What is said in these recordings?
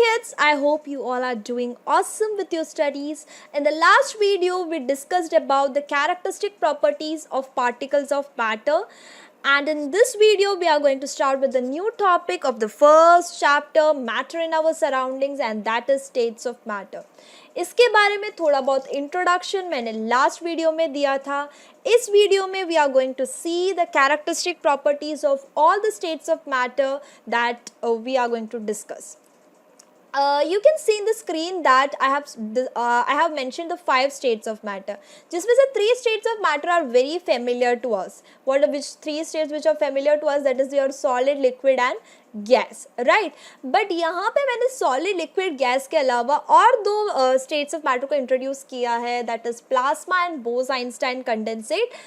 kids, I hope you all are doing awesome with your studies. In the last video, we discussed about the characteristic properties of particles of matter. And in this video, we are going to start with the new topic of the first chapter, matter in our surroundings, and that is states of matter. इसके बारे में थोड़ा बहुत introduction मैंने last video में दिया था. इस वीडियो में we are going to see the characteristic properties of all the states of matter that we are going to discuss. You can see in the screen that I have mentioned the 5 states of matter. जिसमें से 3 states of matter are very familiar to us. What are which 3 states which are familiar to us? That is your solid, liquid and gas, right? But यहाँ पे मैंने solid, liquid, gas के अलावा और 2 states of matter को introduce किया है. That is plasma and Bose-Einstein condensate.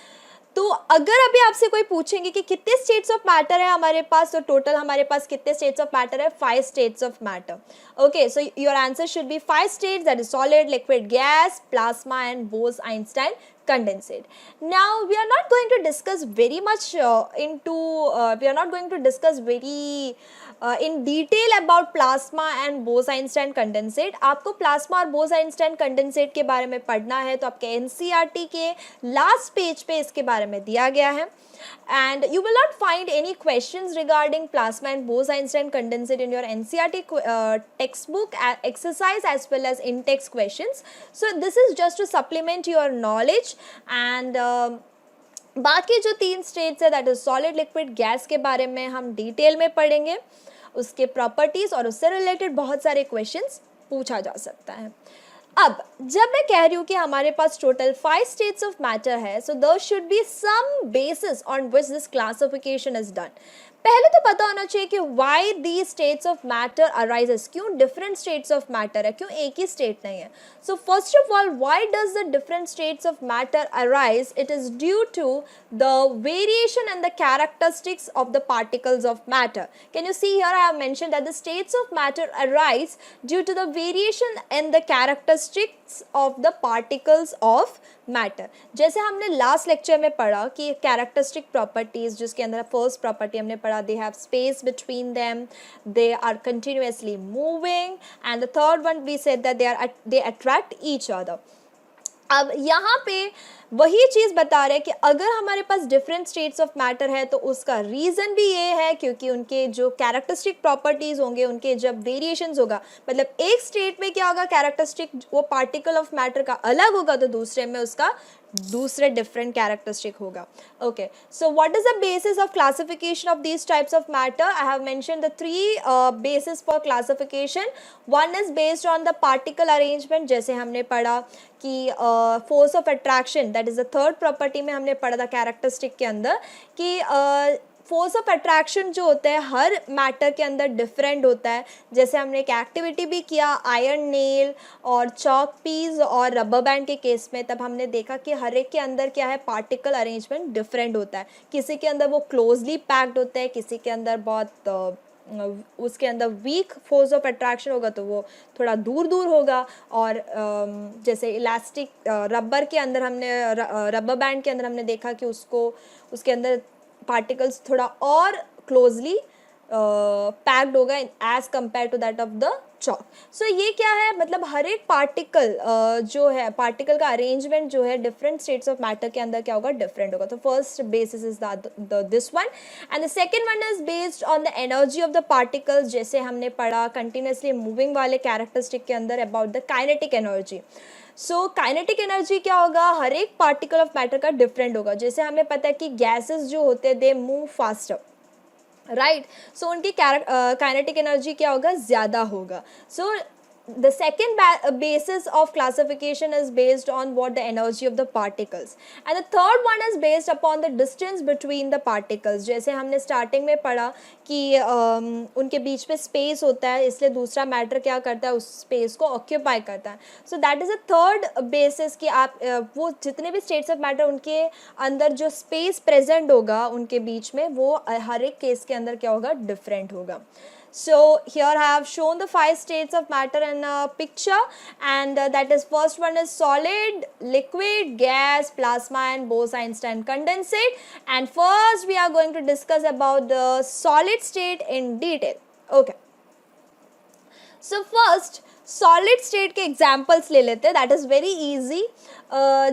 तो अगर अभी आपसे कोई पूछेंगे कि कितने स्टेट्स ऑफ मैटर है हमारे पास, तो टोटल हमारे पास कितने स्टेट्स ऑफ मैटर है? 5 states of matter. Okay, so your answer should be 5 states, that is solid, liquid, gas, plasma and Bose Einstein condensate. Now we are not going to discuss very much in detail about plasma and Bose-Einstein condensate. आपको plasma और Bose-Einstein condensate के बारे में पढ़ना है तो आपके NCERT के लास्ट पेज पे इसके बारे में दिया गया है. And you will not find any questions regarding plasma and Bose-Einstein condensate in your NCERT textbook exercise as well as in-text questions. So this is just to supplement your knowledge. And बाकी जो 3 states है that is solid, liquid, gas के बारे में हम detail में पढ़ेंगे. उसके प्रॉपर्टीज और उससे रिलेटेड बहुत सारे क्वेश्चंस पूछा जा सकता है. अब जब मैं कह रही हूँ कि हमारे पास टोटल 5 स्टेट्स ऑफ मैटर है, so there should be some basis on which this classification is done. पहले तो पता होना चाहिए कि why the states of matter arises, क्यों डिफरेंट स्टेट्स ऑफ मैटर है, क्यों एक ही स्टेट नहीं है. So first of all, why does the different states of matter arise? It is due to the variation and the characteristics of the particles of matter. Can you see here I have mentioned that the states of matter arise due to the variation and the characteristics of the particles of matter. जैसे हमने last lecture में पढ़ा कि characteristic properties, जिसके अंदर first property हमने पढ़ा, they have space between them, they are continuously moving, and the third one we said that they attract each other. अब यहाँ पे वही चीज़ बता रहे हैं कि अगर हमारे पास डिफरेंट स्टेट्स ऑफ मैटर है तो उसका रीज़न भी ये है क्योंकि उनके जो कैरेक्टरिस्टिक प्रॉपर्टीज़ होंगे, उनके जब वेरिएशंस होगा, मतलब एक स्टेट में क्या होगा, कैरेक्टरिस्टिक वो पार्टिकल ऑफ मैटर का अलग होगा तो दूसरे में उसका दूसरे डिफरेंट कैरेक्टरिस्टिक होगा. Okay, so what is the basis of classification of these types of matter? I have mentioned the 3 basis for classification. One is based on the particle arrangement, जैसे हमने पढ़ा कि force of attraction, that is the third property में हमने पढ़ा था characteristic के अंदर कि फोर्स ऑफ अट्रैक्शन जो होता है हर मैटर के अंदर डिफरेंट होता है. जैसे हमने एक एक्टिविटी भी किया आयरन नेल और चॉक पीस और रबर बैंड के केस में, तब हमने देखा कि हर एक के अंदर क्या है, पार्टिकल अरेंजमेंट डिफरेंट होता है. किसी के अंदर वो क्लोजली पैक्ड होता है, किसी के अंदर बहुत उसके अंदर वीक फोर्स ऑफ अट्रैक्शन होगा तो वो थोड़ा दूर दूर होगा. और जैसे इलास्टिक रबर के अंदर हमने रबर बैंड के अंदर हमने देखा कि उसके अंदर पार्टिकल्स थोड़ा और क्लोजली पैक्ड होगा as compare to that of the chalk. So ये क्या है, मतलब हर एक पार्टिकल जो है, पार्टिकल का अरेंजमेंट जो है डिफरेंट स्टेट्स ऑफ मैटर के अंदर क्या होगा, डिफरेंट होगा. तो first basis is this one, and the second one is based on the energy of the particles. जैसे हमने पढ़ा कंटिन्यूसली मूविंग वाले कैरेक्टरिस्टिक के अंदर about the kinetic energy. So kinetic energy क्या होगा, हर एक पार्टिकल ऑफ मैटर का डिफरेंट होगा. जैसे हमें पता है कि गैसेस जो होते हैं दे मूव फास्टर, राइट. सो उनकी काइनेटिक एनर्जी क्या होगा, ज़्यादा होगा. सो the second basis of classification is based on what the energy of the particles, and the third one is based upon the distance between the particles. जैसे हमने starting में पढ़ा कि उनके बीच में स्पेस होता है, इसलिए दूसरा मैटर क्या करता है, उस स्पेस को ऑक्यूपाई करता है. So that is a third basis कि आप वो जितने भी स्टेट्स ऑफ मैटर उनके अंदर जो स्पेस प्रेजेंट होगा उनके बीच में, वो हर एक केस के अंदर क्या होगा, डिफरेंट होगा. So here I have shown the 5 states of matter in a picture, and that is first one is solid, liquid, gas, plasma and Bose-Einstein condensate. And first we are going to discuss about the solid state in detail. Okay. So first solid state के examples ले लेते हैं, that is very easy.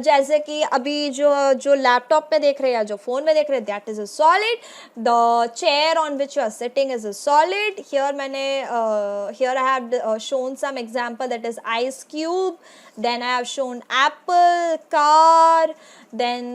जैसे कि अभी जो laptop पे देख रहे हैं या जो फ़ोन में देख रहे हैं, that is a solid. The chair on which you are sitting is a solid. Here I have shown some example, that is ice cube, then I have shown apple, car, then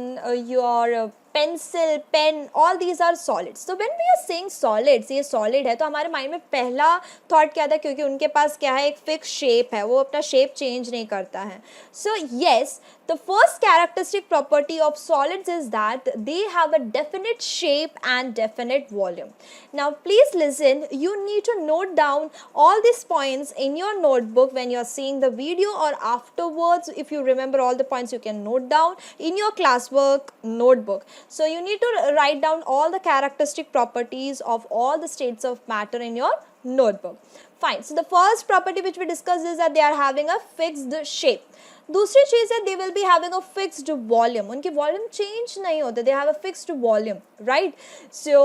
your pencil, pen, all these are solids. So when we are saying solids, ये solid है, तो हमारे mind में पहला thought क्या था, क्योंकि उनके पास क्या है, एक फिक्स शेप है, वो अपना शेप चेंज नहीं करता है. So yes, the first characteristic property of solids is that they have a definite shape and definite volume. Now please listen, you need to note down all these points in your notebook when you are seeing the video, or afterwards if you remember all the points you can note down in your classwork notebook. So you need to write down all the characteristic properties of all the states of matter in your notebook. Fine. So the first property which we discussed is that they are having a fixed shape. दूसरी चीज़ है, they will be having a fixed volume. उनकी volume change नहीं होते, they have a fixed volume, right? So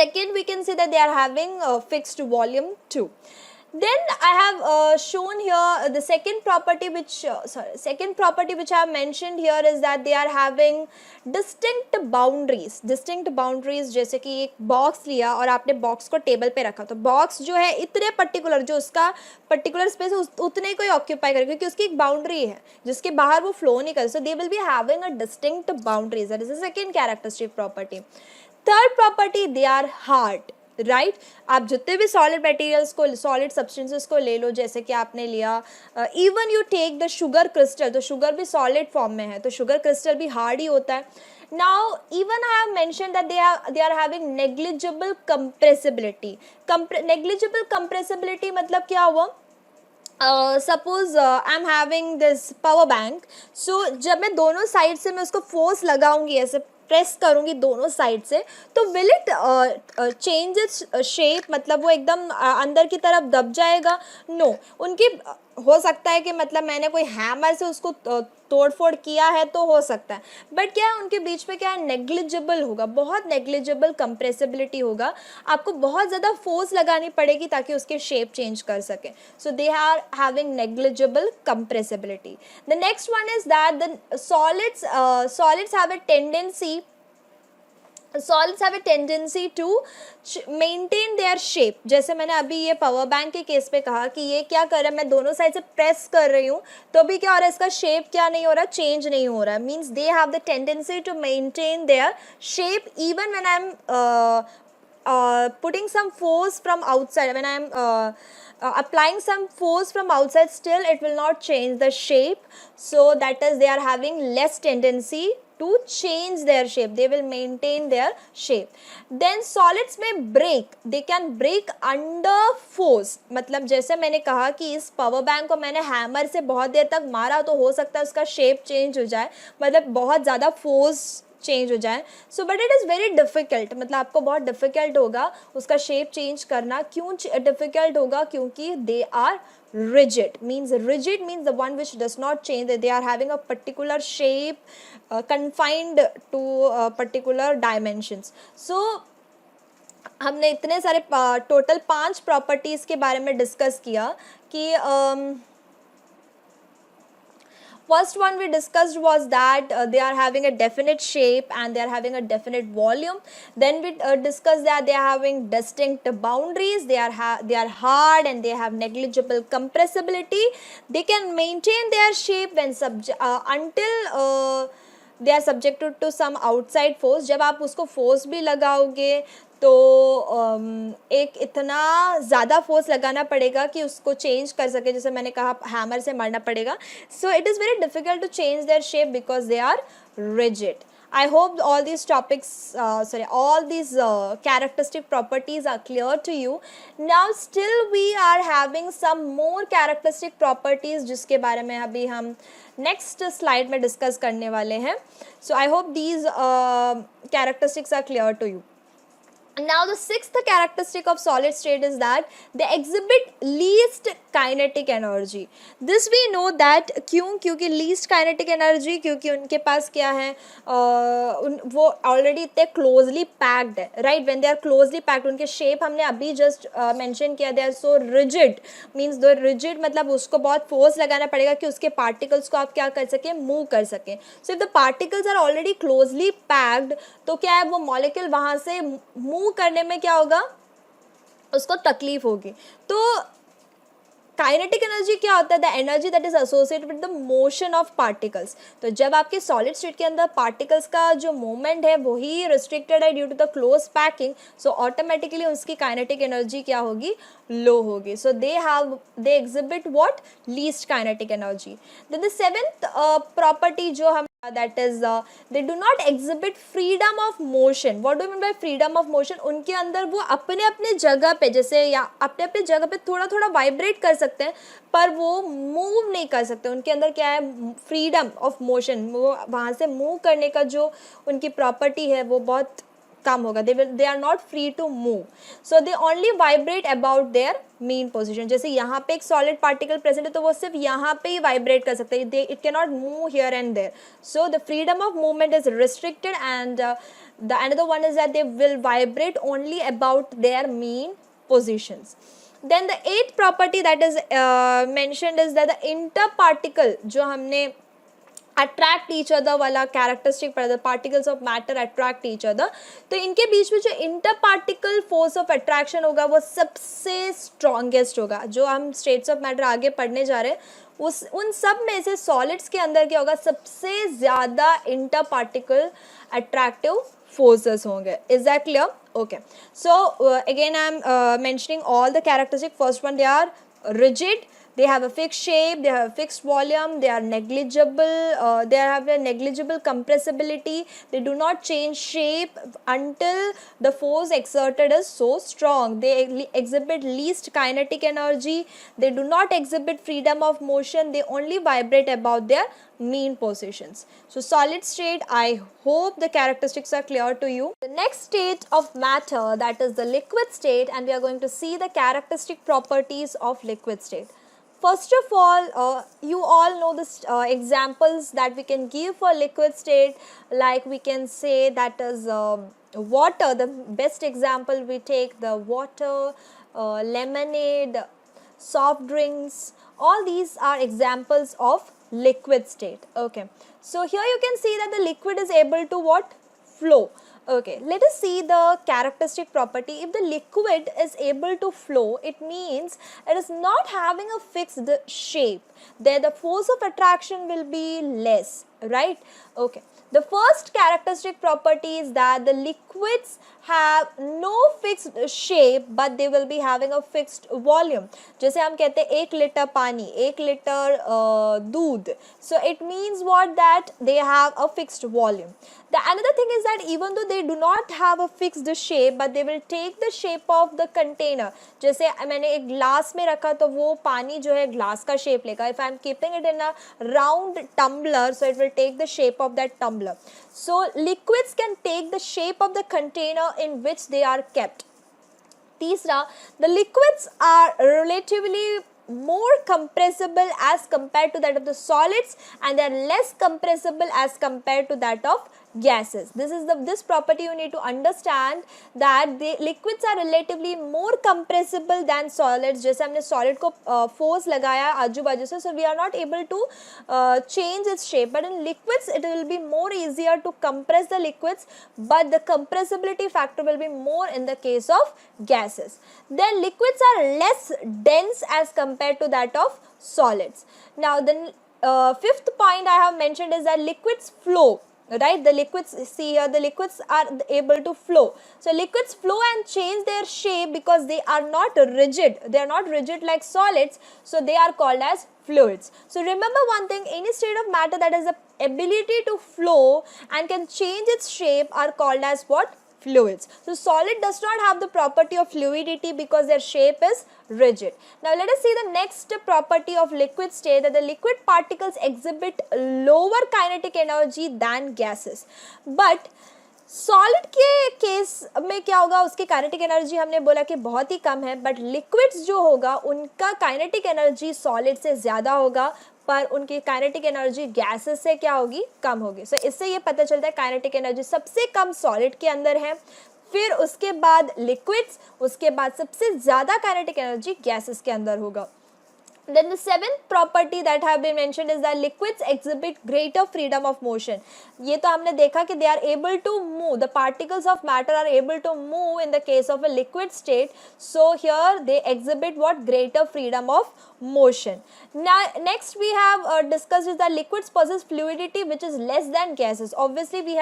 second, we can say that they are having a fixed volume too. Then I have shown here the second property which I have mentioned here is that they are having distinct boundaries. Distinct boundaries, जैसे कि एक box लिया और आपने box को table पे रखा, तो बॉक्स जो है इतने पर्टिकुलर, जो उसका पर्टिकुलर स्पेस है उतने को ही ऑक्यूपाई करेगा, क्योंकि उसकी एक बाउंड्री है जिसके बाहर वो फ्लो नहीं कर. So they will be having a distinct boundaries, that is the second characteristic property. Third property, they are hard, right. आप जितने भी सॉलिड मटेरियल्स को, सॉलिड सब्सटेंसेस को ले लो, जैसे कि आपने लिया even you take the sugar crystal, तो शुगर भी सॉलिड फॉर्म में है, तो शुगर क्रिस्टल भी हार्ड ही होता है. Now even I have mention that they are having negligible compressibility. Negligible compressibility मतलब क्या हुआ? Suppose I am having this power bank, so जब मैं दोनों साइड से मैं उसको फोर्स लगाऊंगी, ऐसे प्रेस करूंगी दोनों साइड से, तो will it change its shape, मतलब वो एकदम अंदर की तरफ दब जाएगा? नो. उनकी हो सकता है कि मतलब मैंने कोई हैमर से उसको तोड़फोड़ किया है तो हो सकता है, बट क्या है, उनके बीच में क्या है, नेग्लिजिबल होगा, बहुत नेग्लिजिबल कंप्रेसिबिलिटी होगा. आपको बहुत ज़्यादा फोर्स लगानी पड़ेगी ताकि उसके शेप चेंज कर सके. So they are having negligible compressibility. The next one is that the solids have a tendency to maintain their shape. जैसे मैंने अभी ये पावर बैंक के केस पे कहा कि ये क्या कर रहा है, मैं दोनों साइड से प्रेस कर रही हूँ, तो भी क्या हो रहा है, इसका शेप क्या नहीं हो रहा, चेंज नहीं हो रहा है. Means they have the tendency to maintain their shape even when I am putting some force from outside. When I am applying some force from outside, still it will not change the shape. So that is, they are having less tendency to change their shape. They will maintain their shape. Then solids may break. They can break under force. मतलब जैसे मैंने कहा कि इस power bank को मैंने hammer से बहुत देर तक मारा, तो हो सकता है उसका शेप चेंज हो जाए, मतलब बहुत ज़्यादा फोर्स चेंज हो जाए. So but it is very difficult, मतलब आपको बहुत डिफ़िकल्ट होगा उसका शेप चेंज करना. क्यों डिफ़िकल्ट होगा? क्योंकि they are rigid. Rigid means the one which does not change, that they are having a particular shape, confined to particular dimensions. So हमने इतने सारे टोटल 5 प्रॉपर्टीज़ के बारे में डिस्कस किया कि first one we discussed was that they are having a definite shape and they are having a definite volume. Then we discussed that they are having distinct boundaries, they are hard and they have negligible compressibility. They can maintain their shape when until they are subjected to some outside force. जब आप उसको force भी लगाओगे तो एक इतना ज़्यादा force लगाना पड़ेगा कि उसको चेंज कर सके, जैसे मैंने कहा हैमर से मारना पड़ेगा. So it is very difficult to change their shape because they are rigid. I hope all these topics, all these characteristic properties are clear to you. Now still we are having some more characteristic properties जिसके बारे में अभी हम next slide में discuss करने वाले हैं. So I hope these characteristics are clear to you. Now the sixth characteristic of solid state is that they exhibit least kinetic energy. This we know that क्यों, क्योंकि least kinetic energy, क्योंकि उनके पास क्या है, वो already इतने closely packed है, right? When they are closely packed, उनके shape हमने अभी just mention किया, they are so rigid, means the rigid मतलब उसको बहुत force लगाना पड़ेगा कि उसके particles को आप क्या कर सकें, move कर सकें. So if the particles are already closely packed, तो क्या है, वो molecule वहाँ से move करने में क्या होगा, उसको तकलीफ होगी. तो काइनेटिक एनर्जी क्या होता है, the energy that is associated with the motion of particles. तो जब आपके सॉलिड स्टेट के अंदर पार्टिकल्स का जो मूवमेंट है वही रिस्ट्रिक्टेड है due to the close packing, so automatically उसकी काइनेटिक एनर्जी क्या होगी, लो होगी. So they exhibit what, least kinetic energy. Then the seventh property जो हम, that is they do not exhibit freedom of motion. What do you mean by freedom of motion? उनके अंदर वो अपने अपने जगह पे, जैसे या अपने अपने जगह पे थोड़ा थोड़ा वाइब्रेट कर सकते हैं, पर वो मूव नहीं कर सकते. उनके अंदर क्या है, फ्रीडम ऑफ मोशन, वो वहाँ से मूव करने का जो उनकी प्रॉपर्टी है वो बहुत कम होगा. they are not free to move, so they only vibrate about their mean position. जैसे यहाँ पे एक solid particle present है तो वो सिर्फ यहाँ पे ही vibrate कर सकते हैं, it cannot move here and there. So the freedom of movement is restricted, and the another one is that they will vibrate only about their mean positions. Then the eighth property that is mentioned is that the interparticle, जो हमने attract each other वाला characteristic पढ़ा था, particles of matter attract each other, तो इनके बीच में जो inter particle force of attraction होगा वो सबसे स्ट्रॉन्गेस्ट होगा. जो हम स्टेट्स ऑफ मैटर आगे पढ़ने जा रहे हैं उन सब में से सॉलिड्स के अंदर क्या होगा, सबसे ज़्यादा इंटर पार्टिकल अट्रैक्टिव forces होंगे. Is that clear? Okay. So again I am mentioning all the characteristics. First one, they are rigid. They have a fixed shape, they have a fixed volume, they are negligible, they have a negligible compressibility, they do not change shape until the force exerted is so strong. They exhibit least kinetic energy, they do not exhibit freedom of motion, they only vibrate about their mean positions. So solid state, I hope the characteristics are clear to you. The next state of matter, that is the liquid state, and we are going to see the characteristic properties of liquid state. First of all, you all know the examples that we can give for liquid state, like we can say that is water. The best example we take the water, lemonade, soft drinks, all these are examples of liquid state. Okay, so here you can see that the liquid is able to what? Flow. Okay, let us see the characteristic property. If the liquid is able to flow, it means it is not having a fixed shape. There the force of attraction will be less, right? Okay. The first characteristic property is that the liquids have no fixed shape but they will be having a fixed volume. जैसे हम कहते हैं 1 litre पानी, 1 litre दूध. So it means what, that they have a fixed volume. The another thing is that even though they do not have a fixed shape but they will take the shape of the container. जैसे मैंने एक glass में रखा तो वो पानी जो है ग्लास का शेप लेगा. If I am keeping it in a round tumbler, so it will take the shape of that tumbler. So liquids can take the shape of the container in which they are kept. तीसरा, the liquids are relatively more compressible as compared to that of the solids, and they are less compressible as compared to that of gases. This property you need to understand, that the liquids are relatively more compressible than solids. जैसे हमने solid को force लगाया आजू बाजू से, so we are not able to change its shape, but in liquids it will be more easier to compress the liquids, but the compressibility factor will be more in the case of gases. Then liquids are less dense as compared to that of solids. Now the fifth point I have mentioned is that liquids flow. Right, the liquids, see here, the liquids are able to flow. So liquids flow and change their shape because they are not rigid. They are not rigid like solids, so they are called as fluids. So remember one thing, any state of matter that has the ability to flow and can change its shape are called as what? Fluids. So solid does not have the property of fluidity because their shape is rigid. Now let us see the next property of liquid state, that the liquid particles exhibit lower kinetic energy than gases. But solid के case में क्या होगा, उसकी kinetic energy हमने बोला कि बहुत ही कम है, बट लिक्विड्स जो होगा उनका काइनेटिक एनर्जी सॉलिड से ज़्यादा होगा, पर उनकी काइनेटिक एनर्जी गैसेस से क्या होगी, कम होगी। सो इससे ये पता चलता है काइनेटिक एनर्जी सबसे कम सॉलिड के अंदर है, फिर उसके बाद लिक्विड्स, उसके बाद सबसे ज़्यादा काइनेटिक एनर्जी गैसेस के अंदर होगा। Then the seventh property that have been mentioned is that liquids exhibit greater freedom of motion. ये तो हमने देखा कि they are able to move, the particles of matter are able to move in the case of a liquid state. So here they exhibit what, greater freedom of motion. Now next we have discussed is that liquids possess fluidity which is less than gases. Obviously we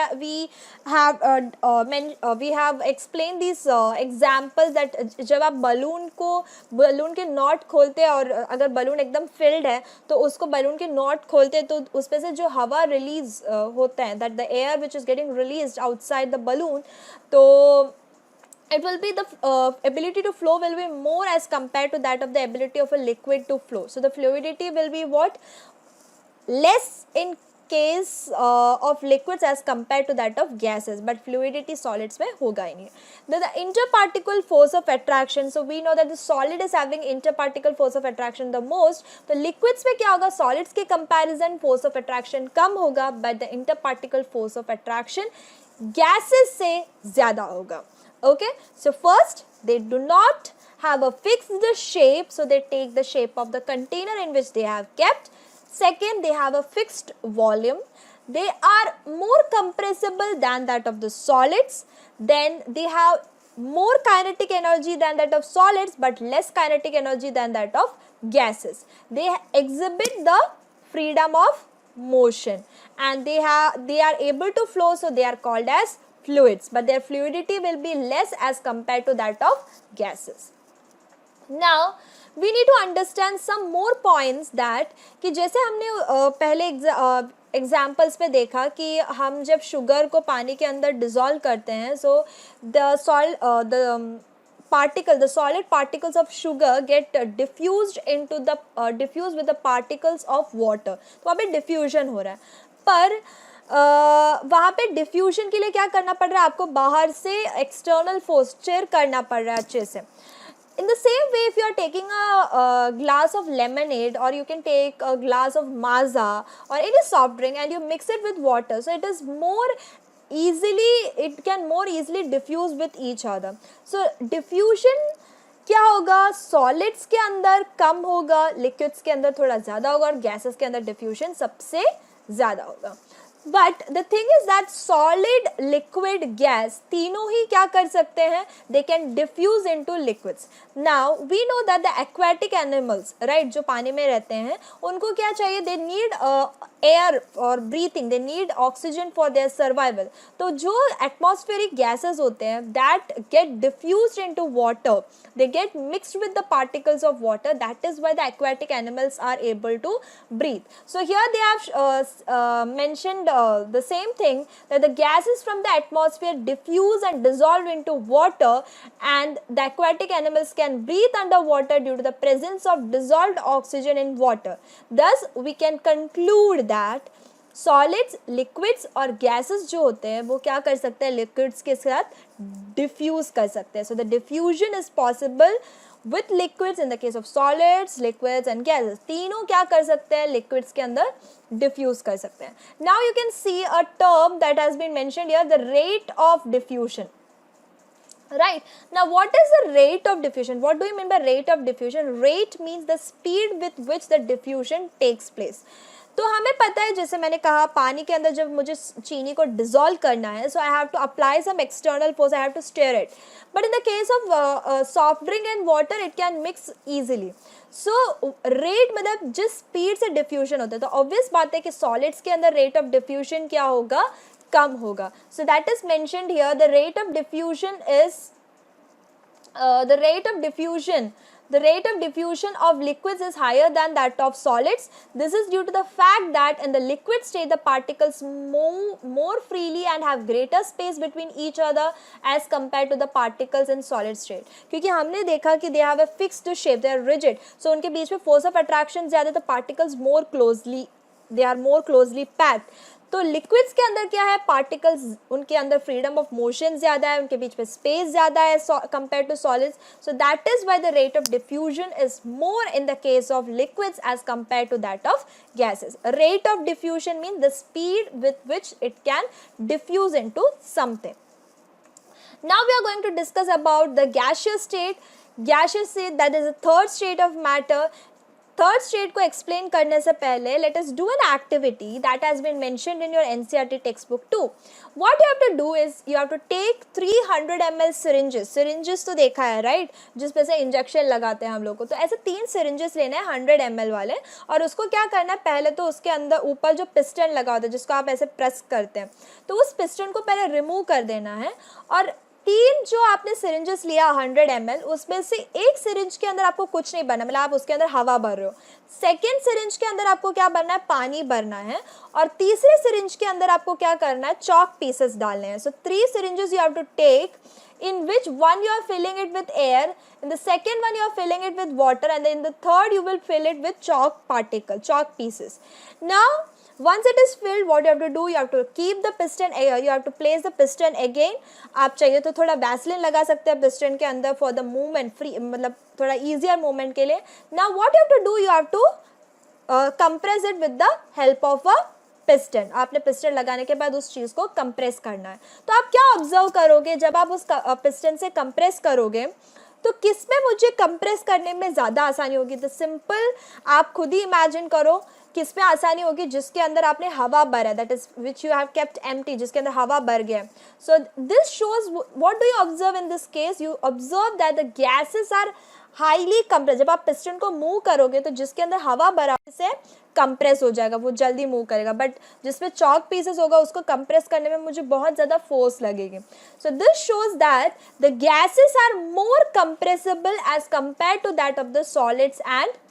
have explained these examples that जब आप balloon के not खोलते हैं और अगर balloon एकदम field है तो उसको बलून के नॉट खोलते हैं तो उसमें से जो हवा रिलीज होता है, that the air which is getting released outside the balloon, तो it will be the ability to flow will be more as compared to that of the ability of a liquid to flow. So the fluidity will be what, less in case of liquids as compared to that of gases, but fluidity solids में होगा ही नहीं. The interparticle force of attraction, so we know that the solid is having interparticle force of attraction the most, तो liquids में क्या होगा, solids के comparison force of attraction कम होगा, but the interparticle force of attraction gases से ज़्यादा होगा. Okay, so first they do not have a fixed shape, so they take the shape of the container in which they have kept. Second, they have a fixed volume. They are more compressible than that of the solids. Then they have more kinetic energy than that of solids, but less kinetic energy than that of gases. They exhibit the freedom of motion, and they are able to flow, so they are called as fluids, but their fluidity will be less as compared to that of gases. Now we need to understand some more points that कि जैसे हमने पहले examples पे देखा कि हम जब sugar को पानी के अंदर डिज़ोल्व करते हैं, सो the solid particles of sugar get diffused with the particles of water, तो वहाँ पे diffusion हो रहा है, पर वहाँ पे डिफ्यूजन के लिए क्या करना पड़ रहा है, आपको बाहर से एक्सटर्नल फोर्स स्टिर करना पड़ रहा है अच्छे से. In the same way, if you are taking a glass of lemonade, or you can take a glass of Maaza or any soft drink and you mix it with water, so it can more easily diffuse with each other. So diffusion क्या होगा, solids के अंदर कम होगा, liquids के अंदर थोड़ा ज़्यादा होगा, और गैसेस के अंदर डिफ्यूजन सबसे ज़्यादा होगा. But the thing is that solid, liquid, gas तीनों ही क्या कर सकते हैं, they can diffuse into liquids. Now we know that the aquatic animals, right, जो पानी में रहते हैं उनको क्या चाहिए, they need air or breathing, they need oxygen for their survival. तो जो atmospheric gases होते हैं that get diffused into water, they get mixed with the particles of water, that is why the aquatic animals are able to breathe. So here they have mentioned the same thing, that the gases from the atmosphere diffuse and dissolve into water, and the aquatic animals can breathe underwater due to the presence of dissolved oxygen in water. Thus we can conclude that solids, liquids और gases जो होते हैं वो क्या कर सकते हैं, liquids के साथ डिफ्यूज कर सकते हैं. So the diffusion is possible with liquids in the case of solids, liquids and gases. तीनों क्या कर सकते हैं, लिक्विड्स के अंदर डिफ्यूज कर सकते हैं. Now you can see a term that has been mentioned here, the rate of diffusion. Right, now what is the rate of diffusion? What do you mean by rate of diffusion? Rate means the speed with which the diffusion takes place. तो हमें पता है, जैसे मैंने कहा, पानी के अंदर जब मुझे चीनी को डिसॉल्व करना है, so I have to apply some external force, I have to stir it. But in the case of soft drink and water it can mix easily. So rate मतलब जिस स्पीड से डिफ्यूजन होता है, तो obvious बात है कि solids के अंदर रेट ऑफ डिफ्यूजन क्या होगा, कम होगा. सो that is mentioned here, the rate of diffusion is the rate of diffusion of liquids is higher than that of solids. This is due to the fact that in the liquid state the particles move more freely and have greater space between each other as compared to the particles in solid state. क्योंकि हमने देखा कि they have a fixed shape, they are rigid, so उनके बीच में force of attraction ज़्यादा, तो particles they are more closely packed. तो लिक्विड्स के अंदर क्या है, पार्टिकल्स, उनके अंदर फ्रीडम ऑफ मोशन ज़्यादा है, उनके बीच में स्पेस ज़्यादा है compare to solids. So that is why the rate of diffusion is more in the case of liquids as compared to that of gases. Rate of diffusion means the speed with which it can diffuse into something. Now we are going to discuss about the gaseous state. Gaseous state, that is the third state of matter. Third state को explain करने से पहले let us do an activity that has been mentioned in your NCERT text book too. What you have to do is you have to take 300 ml syringes तो देखा है right, जिसपे से injection लगाते हैं हम लोग को. तो ऐसे 3 सिरिंजेस लेने हैं 100 ml वाले, और उसको क्या करना है, पहले तो उसके अंदर ऊपर जो पिस्टन लगा होता है जिसको आप ऐसे प्रेस करते हैं, तो उस पिस्टन को पहले रिमूव कर देना है. और 3 जो आपने सिरिंजेस लिया 100 ml, उसमें से एक सिरिंज के अंदर आपको कुछ नहीं भरना, मतलब आप उसके अंदर हवा भर रहे हो. सेकेंड सिरिंज के अंदर आपको क्या भरना है, पानी भरना है. और तीसरे सिरिंज के अंदर आपको क्या करना है, चॉक पीसेस डालने हैं. सो 3 syringes you have to take, in which one you are filling it with air, in the second one you are filling it with water, and then in the third you will fill it with chalk pieces. Now once it is filled, what you have to do, you have to keep the piston, you have to place the piston again. आप चाहिए तो थोड़ा Vaseline लगा सकते हैं piston के अंदर for the movement, free मतलब थोड़ा ईजियर मूवमेंट के लिए. Now what you have to do, you have to compress it with the help of a piston. आपने पिस्टन लगाने के बाद उस चीज़ को कंप्रेस करना है. तो आप क्या ऑब्जर्व करोगे, जब आप उस पिस्टन से कंप्रेस करोगे तो किस में मुझे कंप्रेस करने में ज़्यादा आसानी होगी. तो सिंपल आप खुद ही इमेजिन करो किस में आसानी होगी, जिसके अंदर आपने हवा भरा है, that is which you have kept empty, जिसके अंदर हवा भर गया. So this shows what do you observe in this case, you observe that the gases are highly compress. जब आप पिस्टन को मूव करोगे तो जिसके अंदर हवा भरा से कंप्रेस हो जाएगा, वो जल्दी मूव करेगा. बट जिसमें चॉक पीसेस होगा उसको कंप्रेस करने में मुझे बहुत ज़्यादा फोर्स लगेगी. So this shows that the gases are more compressible as compare to that of the solids and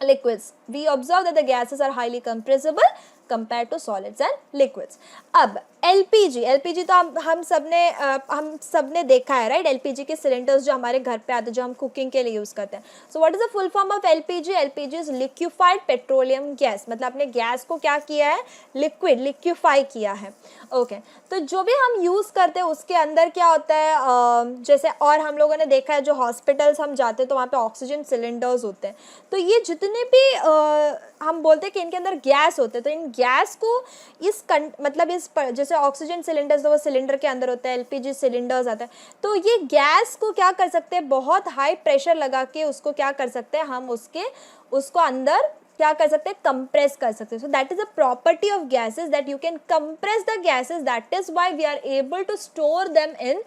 liquids. We observe that the gases are highly compressible compared to solids and liquids. अब LPG तो हम सबने देखा है right. LPG के cylinders जो हमारे घर पे आते हैं, जो हम कुकिंग के लिए यूज़ करते हैं. सो what is the full form of LPG? LPG is liquefied petroleum gas. मतलब आपने गैस को क्या किया है, लिक्विफाई किया है. ओके तो जो भी हम यूज़ करते हैं उसके अंदर क्या होता है, जैसे और हम लोगों ने देखा है जो हॉस्पिटल्स हम जाते हैं तो वहाँ पे ऑक्सीजन सिलेंडर्स होते हैं. तो ये जितने भी हम बोलते हैं कि इनके अंदर गैस होते हैं, तो इन गैस को मतलब इस जैसे ऑक्सीजन सिलेंडर्स तो वो सिलेंडर के अंदर होता है, एलपीजी सिलेंडर्स आता है. तो ये गैस को क्या कर सकते हैं, बहुत हाई प्रेशर लगा के उसको क्या कर सकते हैं हम, उसको अंदर क्या कर सकते हैं, कंप्रेस कर सकते हैं. So that is a property of gases that you can compress the gases. That is why we are able to store them in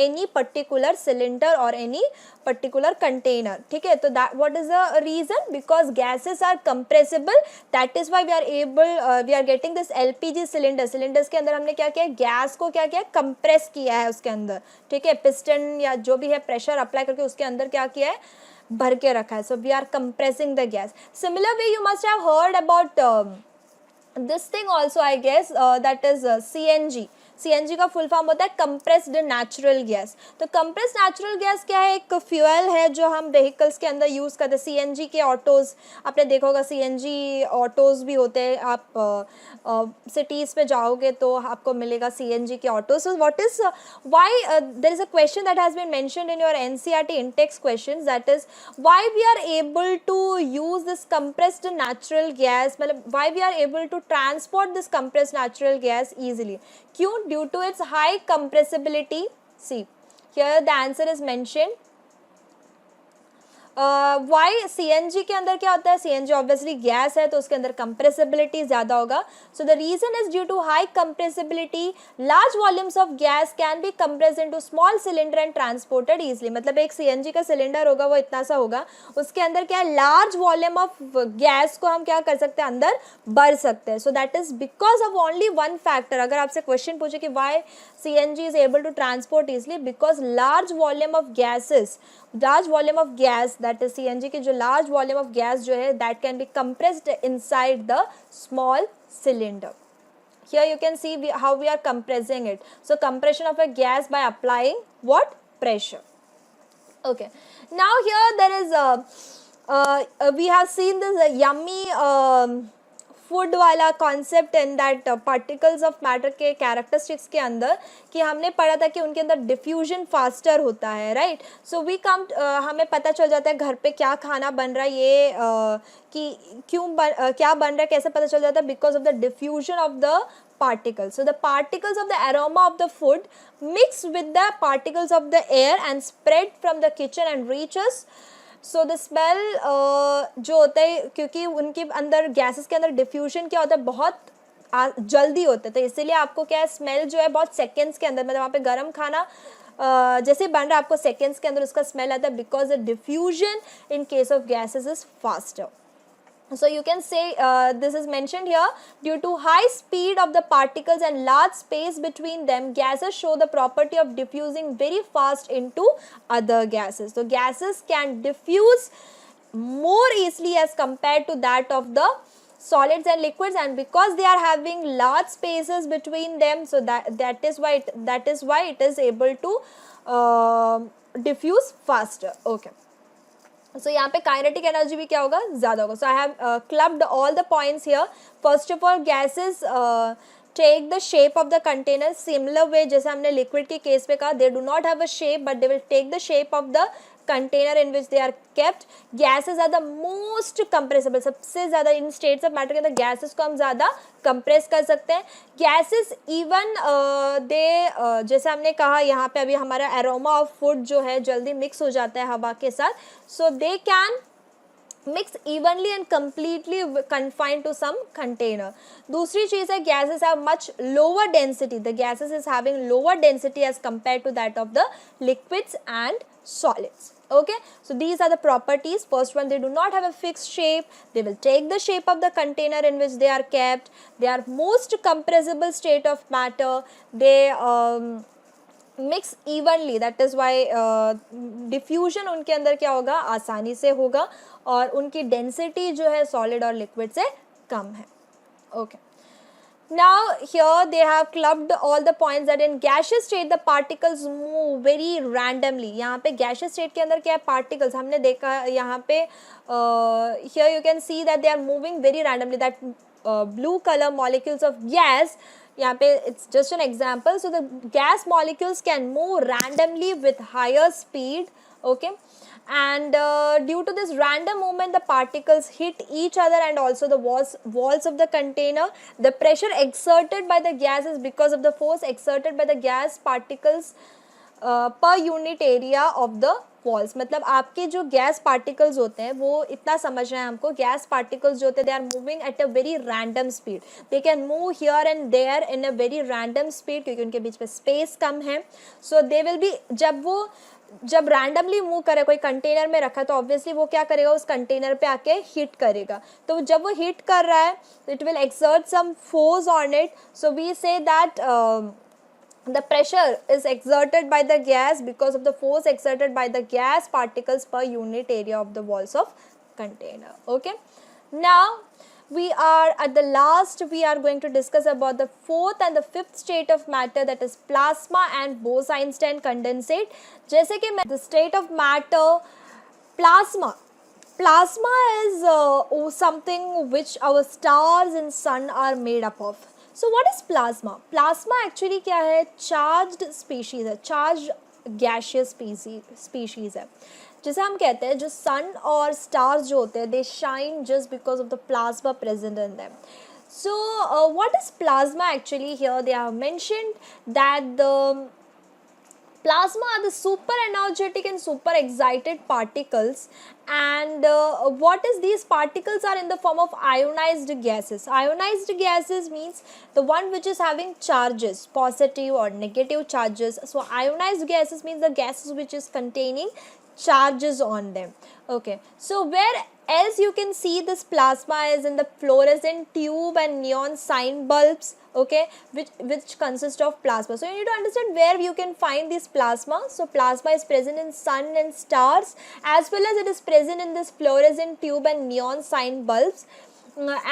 any particular cylinder or any particular container. ठीक है, तो that what is the reason? Because gases are compressible. That is why we are getting this LPG cylinder. Cylinders के अंदर हमने क्या किया, gas को क्या किया, कंप्रेस किया है उसके अंदर. ठीक है, पिस्टन या जो भी है प्रेशर अप्लाई करके उसके अंदर क्या किया है, भर के रखा है. So we are compressing the gas. Similar way you must have heard about this thing also, I guess, that is CNG. CNG का फुल फॉर्म होता है कंप्रेस्ड नेचुरल गैस. तो कंप्रेस्ड नेचुरल गैस क्या है, एक फ्यूल है जो हम व्हीकल्स के अंदर यूज़ करते हैं. सीएनजी के ऑटोज़ आपने देखा होगा, सीएनजी ऑटोज़ भी होते हैं. आप सिटीज़ में जाओगे तो आपको मिलेगा सीएनजी के autos. So what is why there is a question that has been mentioned in your NCERT intext questions, that is why we are able to use this compressed natural gas, मतलब why we are able to transport this compressed natural gas easily. Q, due to its high compressibility. See, here the answer is mentioned. Why CNG के अंदर क्या होता है, CNG obviously gas है तो उसके अंदर कंप्रेसिबिलिटी ज़्यादा होगा. So the reason is due to high compressibility, large volumes of gas can be compressed into small cylinder and transported easily. मतलब एक CNG का सिलेंडर होगा वो इतना सा होगा, उसके अंदर क्या है, लार्ज वॉल्यूम ऑफ गैस को हम क्या कर सकते हैं, अंदर भर सकते हैं. So that is because of only one factor. अगर आपसे क्वेश्चन पूछे कि Y CNG is able to transport easily, because large volume of gases, large volume of gas, that is CNG की जो large volume of gas जो है, that can be compressed inside the small cylinder. Here you can see how we are compressing it. So compression of a gas by applying what, pressure. Okay, now here there is we have seen this yummy food वाला concept in that particles of matter के characteristics के अंदर, कि हमने पढ़ा था कि उनके अंदर डिफ्यूजन फास्टर होता है, राइट. सो वी कम, हमें पता चल जाता है घर पे क्या खाना बन रहा है, ये कि क्या बन रहा है, कैसे पता चल जाता है, because of the diffusion of the particles. So the particles of the aroma of the food mix with the particles of the air and spread from the kitchen and reaches. So the smell जो होता है, क्योंकि उनके अंदर gases के अंदर diffusion क्या होता है, बहुत जल्दी होता है, तो इसीलिए आपको क्या है, स्मेल जो है बहुत सेकेंड्स के अंदर, मतलब वहाँ पे गर्म खाना जैसे बन रहा है आपको सेकेंड्स के अंदर उसका स्मेल आता है, because the diffusion in case of gases is faster. So you can say this is mentioned here, due to high speed of the particles and large space between them, gases show the property of diffusing very fast into other gases. So gases can diffuse more easily as compared to that of the solids and liquids, and because they are having large spaces between them, so that is why it is able to diffuse faster. Okay. So यहाँ पे kinetic energy भी क्या होगा, ज़्यादा होगा. So I have clubbed all the points here. First of all, gases take the shape of the container similar way, जैसे हमने liquid के केस में कहा, they do not have a shape but they will take the shape of the container in which they are kept. Gases are the most compressible, सबसे ज़्यादा इन states of matter के अंदर gases को हम ज़्यादा कंप्रेस कर सकते हैं. गैसेस इवन जैसे हमने कहा यहाँ पे अभी हमारा एरोमा ऑफ फूड जो है जल्दी मिक्स हो जाता है हवा के साथ, so they can mix evenly and completely confined to some container. दूसरी चीज़ है, gases have much lower density. The gases is having lower density as compared to that of the liquids and solids. Okay, so these are the properties. First one, they do not have a fixed shape. They will take the shape of the container in which they are kept. They are most compressible state of matter. They mix evenly, that is why diffusion उनके अंदर क्या होगा, आसानी से होगा, और उनकी density जो है सॉलिड और लिक्विड से कम है. Okay, now here they have clubbed all the points that in gaseous state the particles move very randomly. यहाँ पे गैशियस स्टेट के अंदर क्या है, पार्टिकल्स हमने देखा यहाँ पे, here you can see that they are moving very randomly. That blue color molecules of gas, यहाँ पे it's just an example. So the gas molecules can move randomly with higher speed. Okay, and due to this random movement, the particles hit each other and also the walls of the container. The pressure exerted by the gas is because of the force exerted by the gas particles per unit area of the walls. मतलब आपके जो gas particles होते हैं वो इतना समझना है हमको, गैस पार्टिकल्स जो होते हैं they are moving at a very random speed. They can move here and there in a very random speed, क्योंकि उनके बीच में स्पेस कम है. सो दे विल बी, जब रैंडमली मूव करे, कोई कंटेनर में रखा तो ऑब्वियसली वो क्या करेगा, उस कंटेनर पे आके हिट करेगा. तो जब वो हिट कर रहा है, it will exert some force on it. So we say that the pressure is exerted by the gas because of the force exerted by the gas particles per unit area of the walls of container. Okay, now we are at the last, we are going to discuss about the fourth and the fifth state of matter, that is plasma and Bose-Einstein condensate. जैसे कि the state of matter, plasma is something which our stars and sun are made up of. So what is plasma? Plasma actually क्या है, charged species है, charged gaseous species है. जैसे हम कहते हैं जो सन और स्टार्स जो होते हैं, they shine just because of the plasma present in them. So what is plasma actually? Here they have mentioned that the plasma are the super energetic and super excited particles, and what is these particles are in the form of ionized gases. Ionized gases means the one which is having charges, positive or negative charges. So ionized gases means the gases which is containing charges on them. Okay, so where else you can see this plasma is in the fluorescent tube and neon sign bulbs. Okay, which consist of plasma. So you need to understand where you can find this plasma. So plasma is present in sun and stars, as well as it is present in this fluorescent tube and neon sign bulbs.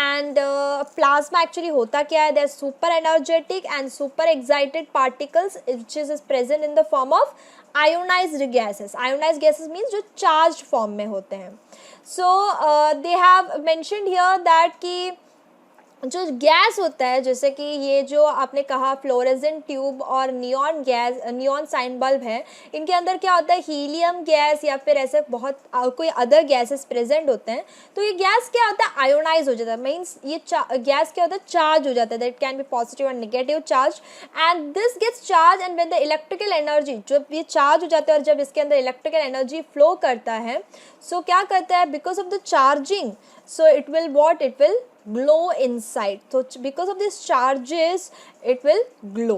And plasma actually होता क्या है, they are super energetic and super excited particles which is present in the form of ionized gases. Ionized gases means जो charged form में होते हैं. So they have mentioned here that कि जो gas होता है, जैसे कि ये जो आपने कहा फ्लोरेसेंट ट्यूब और neon gas, neon sign bulb है, इनके अंदर क्या होता है, हीलियम गैस या फिर ऐसे बहुत कोई अदर गैसेस प्रेजेंट होते हैं। तो ये गैस क्या होता है, आयोनाइज हो जाता है, मीन्स ये गैस क्या होता है, चार्ज हो जाता है, दैट कैन बी पॉजिटिव और negative charge, and this gets charge and when the electrical energy, जब ये चार्ज हो जाता है और जब इसके अंदर इलेक्ट्रिकल एनर्जी फ्लो करता है, सो क्या करता है, because of the charging, so it will what, it will glow inside, so because of these charges it will glow.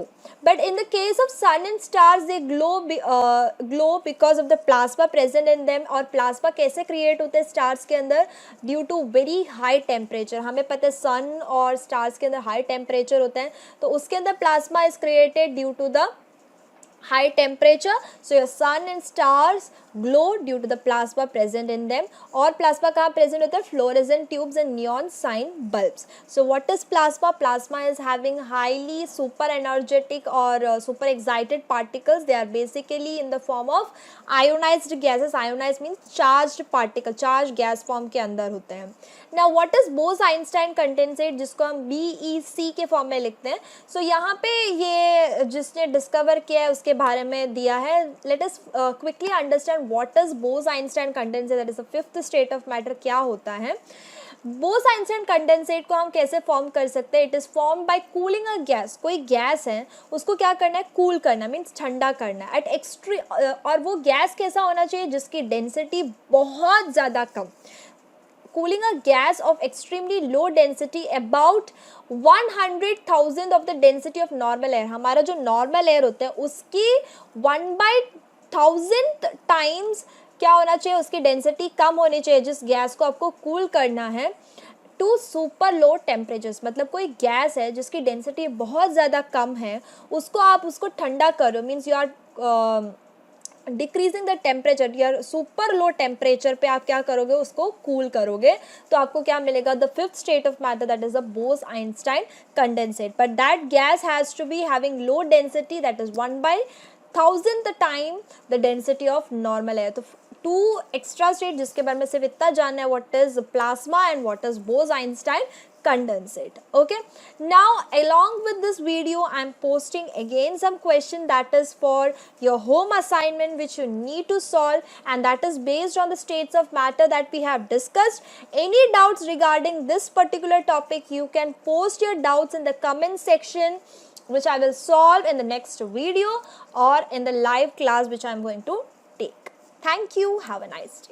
But in the case of sun and stars, they glow because of the plasma present in them. और plasma कैसे create होते हैं stars के अंदर, due to very high temperature. हमें पता है sun और stars के अंदर high temperature होते हैं, तो उसके अंदर plasma is created due to the high temperature. So your sun and stars glow due to the plasma present in them. और plasma कहाँ present होता है, fluorescent tubes and neon sign bulbs. So what is plasma? Plasma is having highly super energetic or super excited particles. They are basically in the form of ionized gases. Ionized means charged particle, charged gas form के अंदर होते हैं. Now what is Bose-Einstein condensate, जिसको हम BEC के form में लिखते हैं. So यहाँ पे ये जिसने डिस्कवर किया है उसके बारे में दिया है. Let us quickly understand what is Bose-Einstein condensate, that is the fifth state of matter क्या होता है. Bose-Einstein condensate को हम कैसे फॉर्म कर सकते हैं, it is form by cooling a gas. कोई गैस है उसको क्या करना है, कूल करना, मीन्स ठंडा करना एट एक्सट्रीम. और वो गैस कैसा होना चाहिए, जिसकी डेंसिटी बहुत ज़्यादा कम. Cooling a gas of extremely low density, about 100,000 of the density of normal air. हमारा जो normal air होता है उसकी 1/1000 times क्या होना चाहिए, उसकी डेंसिटी कम होनी चाहिए, जिस गैस को आपको कूल करना है, टू सुपर लो टेम्परेचर्स. मतलब कोई गैस है जिसकी डेंसिटी बहुत ज़्यादा कम है, उसको ठंडा करो, means you are decreasing the temperature, या सुपर लो टेम्परेचर पे आप क्या करोगे, उसको कूल करोगे, तो आपको क्या मिलेगा, the fifth state of matter, that is the Bose-Einstein condensate. But that gas has to be having low density, that is 1/1000 the time the density of normal air. तो टू एक्स्ट्रा स्टेट जिसके बारे में सिर्फ इतना जानना है, what is plasma and what is Bose-Einstein condensate. Okay, now along with this video I am posting again some question that is for your home assignment which you need to solve, and that is based on the states of matter that we have discussed. Any doubts regarding this particular topic, you can post your doubts in the comment section, which I will solve in the next video or in the live class which I am going to take. Thank you. Have a nice day.